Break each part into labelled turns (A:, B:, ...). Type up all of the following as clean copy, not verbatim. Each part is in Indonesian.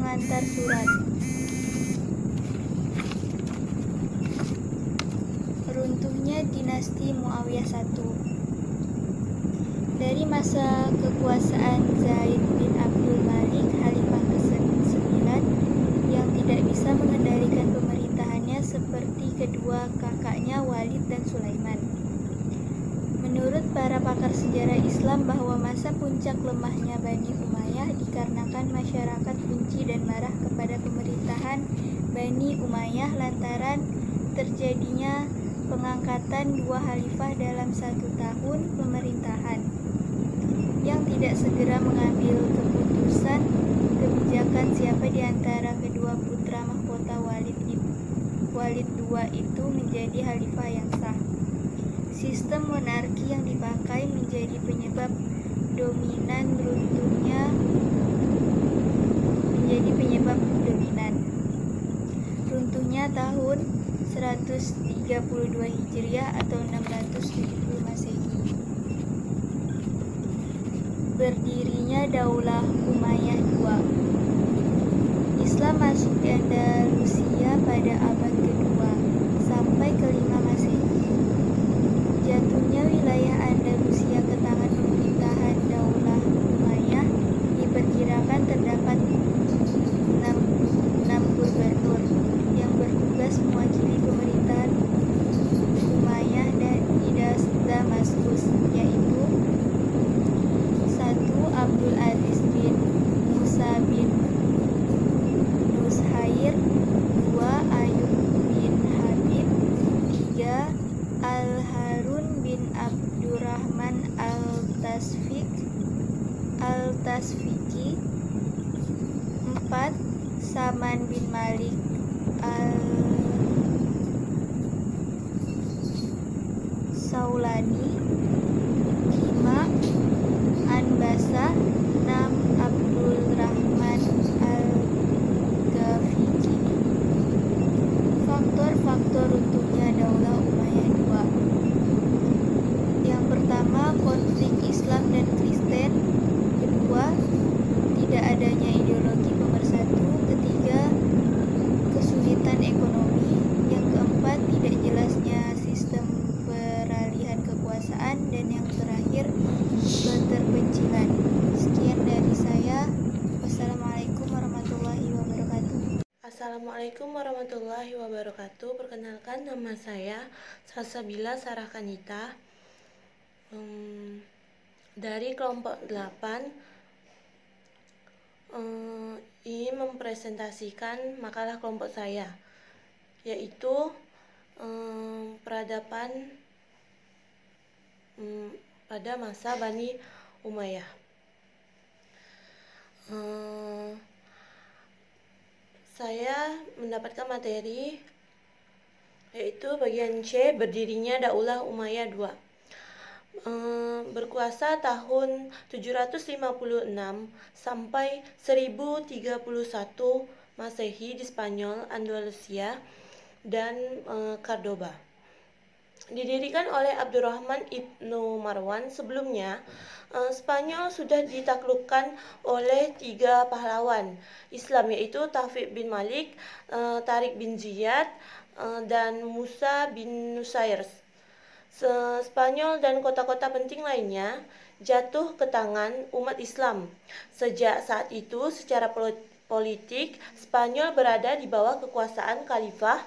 A: pengantar surat. Runtuhnya dinasti Muawiyah I. Dari masa kekuasaan Zaid bin Abdul Malik, Khalifah ke-9 yang tidak bisa mengendalikan pemerintahannya seperti kedua kakaknya Walid dan Sulaiman. Menurut para pakar sejarah Islam bahwa masa puncak lemahnya Bani Umayyah dikarenakan masyarakat benci dan marah kepada pemerintahan Bani Umayyah lantaran terjadinya pengangkatan dua khalifah dalam 1 tahun pemerintahan yang tidak segera mengambil keputusan kebijakan siapa di antara kedua putra mahkota Walid II itu menjadi khalifah yang sah. Sistem monarki yang dipakai menjadi penyebab dominan runtuhnya tahun 132 Hijriah atau 670 Masehi. Berdirinya Daulah Umayyah II. Islam masuk di Andalusia pada abad ke-2 sampai ke-5 Masehi. Jatuhnya wilayah Andalusia ke tangan pemerintahan Daulah Umayyah diperkirakan terdapat 6 gubernur yang bertugas mewakili pemerintahan Umayyah di Damaskus, yaitu 1. Abdul Aziz bin Musa bin Nushair, 2. Ayub bin Habib, 3. Al-Harun bin Abdurrahman Al-Tasfiqi, 4. Saman bin Malik Al-Saulani, 5. Anbasa, 6. Abdul Rahman Al-Ghafiqi. Faktor-faktor runtuhnya Daulah Umayyah II. Yang pertama, konflik Islam dan Kristen. Kedua, tidak adanya ideologi pemersatu. Ketiga, kesulitan ekonomi. Yang keempat, tidak jelasnya sistem peralihan kekuasaan. Dan yang terakhir, keterpencilan. Sekian dari saya. Wassalamualaikum warahmatullahi wabarakatuh.
B: Assalamualaikum warahmatullahi wabarakatuh. Perkenalkan, nama saya Salsabila Sarah Kanita dari kelompok 8. Ingin mempresentasikan makalah kelompok saya, yaitu peradaban pada masa Bani Umayyah. Saya mendapatkan materi yaitu bagian C, berdirinya Daulah Umayyah II. Berkuasa tahun 756 sampai 1031 Masehi di Spanyol, Andalusia, dan Cordoba. Didirikan oleh Abdurrahman ibnu Marwan. Sebelumnya, Spanyol sudah ditaklukkan oleh 3 pahlawan Islam, yaitu Taufik bin Malik, Tariq bin Ziyad, dan Musa bin Nusair. Spanyol dan kota-kota penting lainnya jatuh ke tangan umat Islam. Sejak saat itu, secara politik, Spanyol berada di bawah kekuasaan Khalifah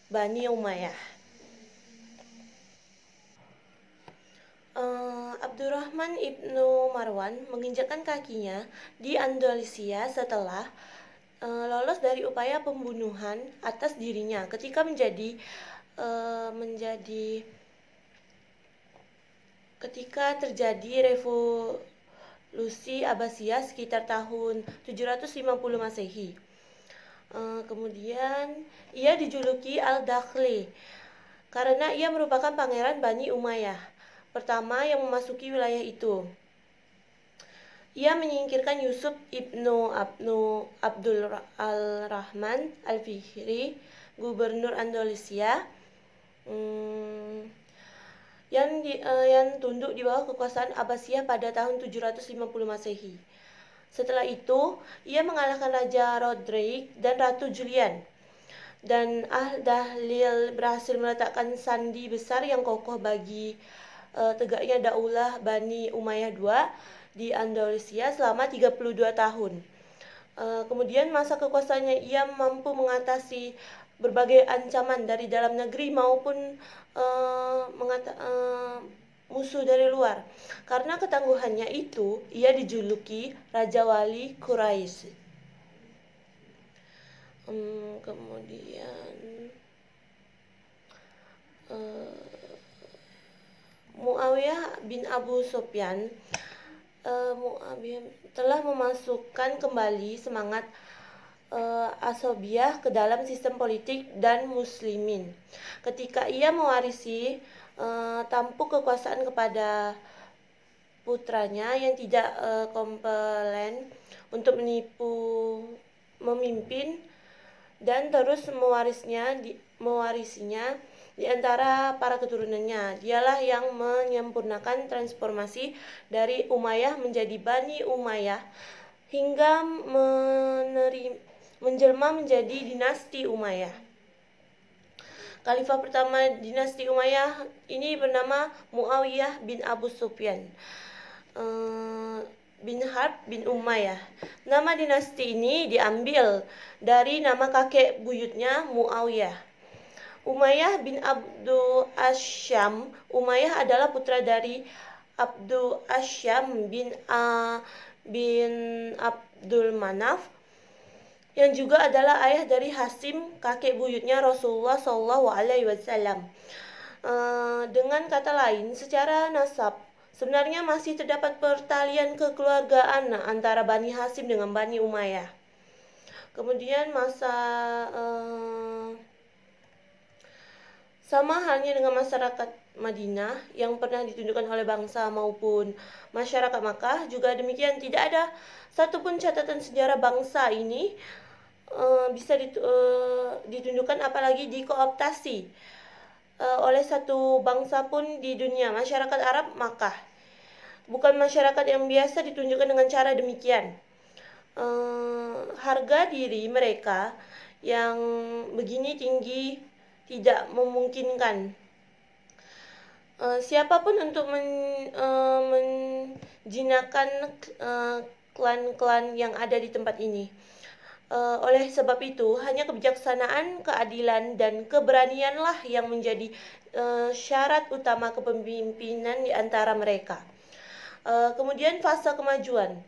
B: Bani Umayyah. Abdurrahman ibnu Marwan menginjakkan kakinya di Andalusia setelah lolos dari upaya pembunuhan atas dirinya ketika ketika terjadi revolusi Abbasiyah sekitar tahun 750 Masehi. Kemudian ia dijuluki Al-Dakhli karena ia merupakan pangeran Bani Umayyah pertama yang memasuki wilayah itu. Ia menyingkirkan Yusuf ibnu Abdul al-Rahman al-Fihri, gubernur Andalusia, yang tunduk di bawah kekuasaan Abbasiyah pada tahun 750 Masehi. Setelah itu, ia mengalahkan Raja Roderick dan Ratu Julian. Dan Al-Dahlil berhasil meletakkan sandi besar yang kokoh bagi tegaknya Daulah Bani Umayyah II di Andalusia selama 32 tahun. Kemudian masa kekuasaannya ia mampu mengatasi berbagai ancaman dari dalam negeri maupun musuh dari luar. Karena ketangguhannya itu, ia dijuluki Raja Wali Quraisy. Kemudian Muawiyah bin Abu Sufyan telah memasukkan kembali semangat Asobiyah ke dalam sistem politik dan muslimin. Ketika ia mewarisi tampuk kekuasaan kepada putranya yang tidak kompeten untuk memimpin dan terus mewarisinya di antara para keturunannya. Dialah yang menyempurnakan transformasi dari Umayyah menjadi Bani Umayyah hingga menjelma menjadi dinasti Umayyah. Khalifah pertama dinasti Umayyah ini bernama Muawiyah bin Abu Sufyan bin Harb bin Umayyah. Nama dinasti ini diambil dari nama kakek buyutnya Muawiyah. Umayyah bin Abdul Asyam. Umayyah adalah putra dari Abdul Asyam bin Abdul Manaf, yang juga adalah ayah dari Hasim, kakek buyutnya Rasulullah SAW. Dengan kata lain, secara nasab sebenarnya masih terdapat pertalian kekeluargaan antara Bani Hasim dengan Bani Umayyah. Kemudian sama halnya dengan masyarakat Madinah yang pernah ditunjukkan oleh bangsa maupun masyarakat Makkah, juga demikian tidak ada satupun catatan sejarah bangsa ini bisa ditunjukkan apalagi dikooptasi oleh satu bangsa pun di dunia. Masyarakat Arab Makkah bukan masyarakat yang biasa ditunjukkan dengan cara demikian. Harga diri mereka yang begini tinggi tidak memungkinkan siapapun untuk menjinakkan klan-klan yang ada di tempat ini. Oleh sebab itu, hanya kebijaksanaan, keadilan, dan keberanianlah yang menjadi syarat utama kepemimpinan di antara mereka. Kemudian fase kemajuan.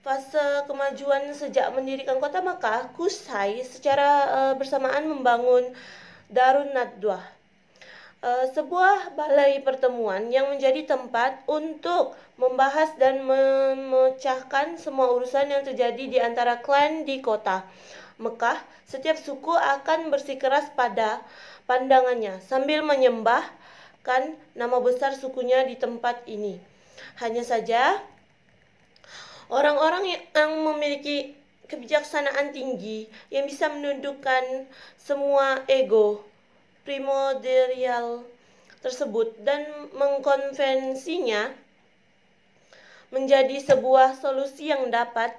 B: Fase kemajuan sejak mendirikan kota Makkah, Qusay secara bersamaan membangun Darun Nadwah, sebuah balai pertemuan yang menjadi tempat untuk membahas dan memecahkan semua urusan yang terjadi di antara klan di kota Mekah. Setiap suku akan bersikeras pada pandangannya sambil menyembahkan nama besar sukunya di tempat ini. Hanya saja orang-orang yang memiliki kebijaksanaan tinggi yang bisa menundukkan semua ego primordial tersebut dan mengkonvensinya menjadi sebuah solusi yang dapat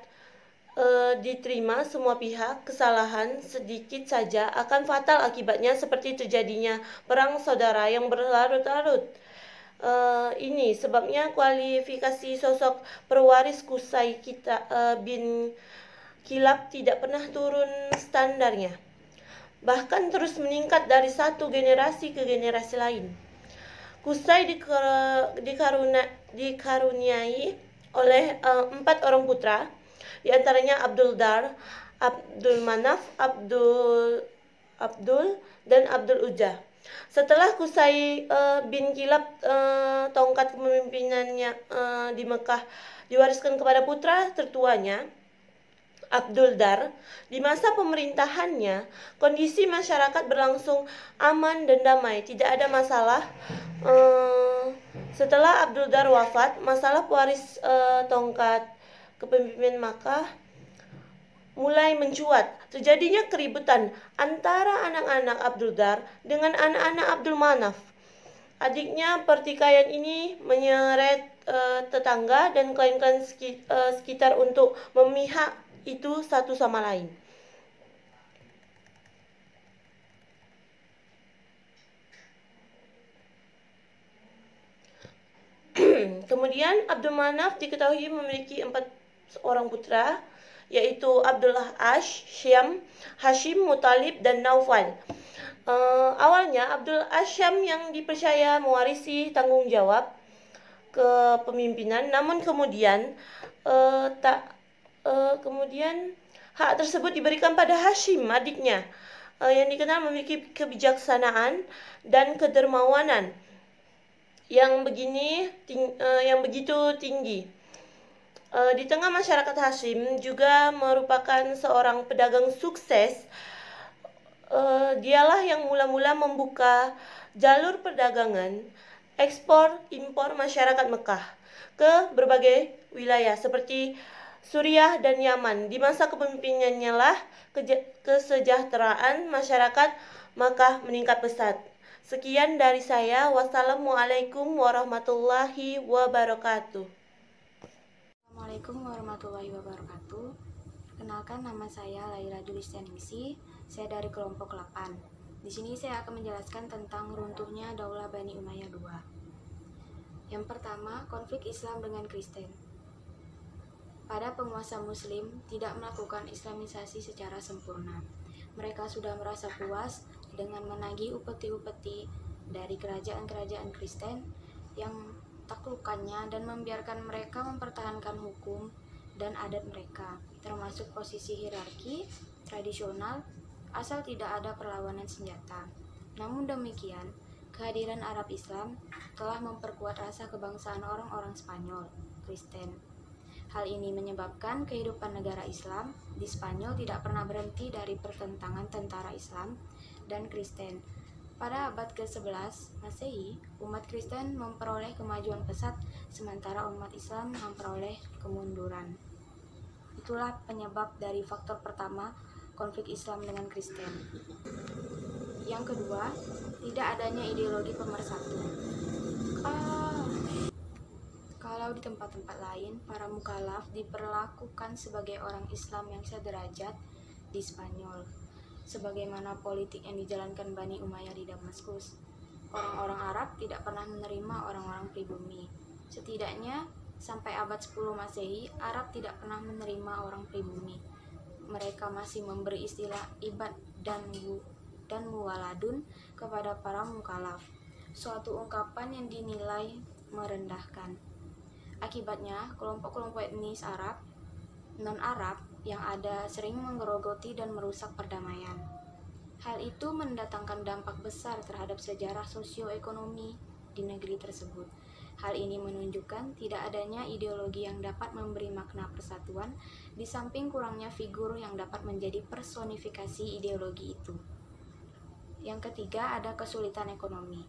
B: diterima semua pihak. Kesalahan sedikit saja akan fatal akibatnya, seperti terjadinya perang saudara yang berlarut-larut. Ini sebabnya kualifikasi sosok perwaris Qusay bin Kilab tidak pernah turun standarnya, bahkan terus meningkat dari satu generasi ke generasi lain. Qusay dikaruniai oleh 4 orang putra, di antaranya Abdul Dar, Abdul Manaf, Abdul dan Abdul Uzza. Setelah Qusay bin Kilab tongkat kepemimpinannya di Mekah diwariskan kepada putra tertuanya Abdul Dar. Di masa pemerintahannya, kondisi masyarakat berlangsung aman dan damai, tidak ada masalah. Setelah Abdul Dar wafat, masalah pewaris tongkat kepemimpinan Makkah mulai mencuat. Terjadinya keributan antara anak-anak Abdul Dar dengan anak-anak Abdul Manaf. Adiknya pertikaian ini menyeret tetangga dan klien-klien sekitar untuk memihak itu satu sama lain. Kemudian Abdul Manaf diketahui memiliki 4 orang putra, yaitu Abdullah Ash, Syam, Hashim, Muthalib, dan Naufal. Awalnya Abdul Asyam yang dipercaya mewarisi tanggung jawab kepemimpinan, namun kemudian hak tersebut diberikan pada Hashim, adiknya, yang dikenal memiliki kebijaksanaan dan kedermawanan yang begitu tinggi. Di tengah masyarakat Hashim juga merupakan seorang pedagang sukses. Dialah yang mula-mula membuka jalur perdagangan ekspor impor masyarakat Mekah ke berbagai wilayah seperti Suriah dan Yaman. Di masa kepemimpinannya lah kesejahteraan masyarakat Makkah meningkat pesat. Sekian dari saya. Wassalamualaikum warahmatullahi wabarakatuh.
C: Assalamualaikum warahmatullahi wabarakatuh. Kenalkan, nama saya Laila Julistianisi. Saya dari kelompok 8. Di sini saya akan menjelaskan tentang runtuhnya Daulah Bani Umayyah II. Yang pertama, konflik Islam dengan Kristen. Pada penguasa Muslim tidak melakukan Islamisasi secara sempurna. Mereka sudah merasa puas dengan menagih upeti-upeti dari kerajaan-kerajaan Kristen yang taklukannya dan membiarkan mereka mempertahankan hukum dan adat mereka, termasuk posisi hierarki tradisional, asal tidak ada perlawanan senjata. Namun demikian, kehadiran Arab Islam telah memperkuat rasa kebangsaan orang-orang Spanyol, Kristen. Hal ini menyebabkan kehidupan negara Islam di Spanyol tidak pernah berhenti dari pertentangan tentara Islam dan Kristen. Pada abad ke-11 Masehi, umat Kristen memperoleh kemajuan pesat, sementara umat Islam memperoleh kemunduran. Itulah penyebab dari faktor pertama, konflik Islam dengan Kristen. Yang kedua, tidak adanya ideologi pemersatu. Kalau di tempat-tempat lain, para mukallaf diperlakukan sebagai orang Islam yang sederajat di Spanyol, sebagaimana politik yang dijalankan Bani Umayyah di Damaskus. Orang-orang Arab tidak pernah menerima orang-orang pribumi. Setidaknya sampai abad 10 Masehi, Arab tidak pernah menerima orang pribumi. Mereka masih memberi istilah ibad dan muwaladun kepada para mukallaf, suatu ungkapan yang dinilai merendahkan. Akibatnya, kelompok-kelompok etnis Arab, non-Arab yang ada sering menggerogoti dan merusak perdamaian. Hal itu mendatangkan dampak besar terhadap sejarah sosioekonomi di negeri tersebut. Hal ini menunjukkan tidak adanya ideologi yang dapat memberi makna persatuan, di samping kurangnya figur yang dapat menjadi personifikasi ideologi itu. Yang ketiga, ada kesulitan ekonomi.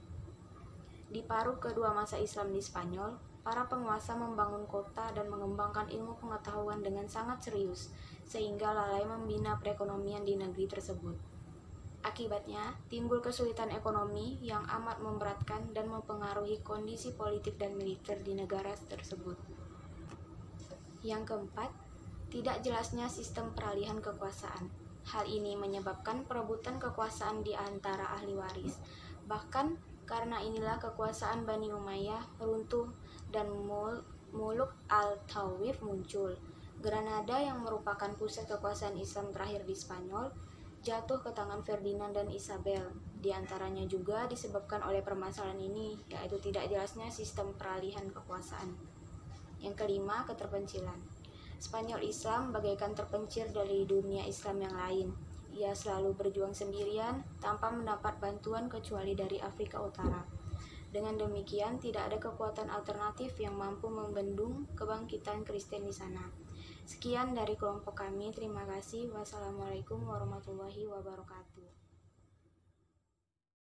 C: Di paruh kedua masa Islam di Spanyol, para penguasa membangun kota dan mengembangkan ilmu pengetahuan dengan sangat serius, sehingga lalai membina perekonomian di negeri tersebut. Akibatnya, timbul kesulitan ekonomi yang amat memberatkan dan mempengaruhi kondisi politik dan militer di negara tersebut. Yang keempat, tidak jelasnya sistem peralihan kekuasaan. Hal ini menyebabkan perebutan kekuasaan di antara ahli waris. Bahkan karena inilah kekuasaan Bani Umayyah runtuh dan Muluk al-Tawif muncul. Granada yang merupakan pusat kekuasaan Islam terakhir di Spanyol jatuh ke tangan Ferdinand dan Isabel. Di antaranya juga disebabkan oleh permasalahan ini, yaitu tidak jelasnya sistem peralihan kekuasaan. Yang kelima, keterpencilan. Spanyol Islam bagaikan terpencil dari dunia Islam yang lain. Ia selalu berjuang sendirian tanpa mendapat bantuan kecuali dari Afrika Utara. Dengan demikian, tidak ada kekuatan alternatif yang mampu membendung kebangkitan Kristen di sana. Sekian dari kelompok kami, terima kasih. Wassalamualaikum warahmatullahi wabarakatuh.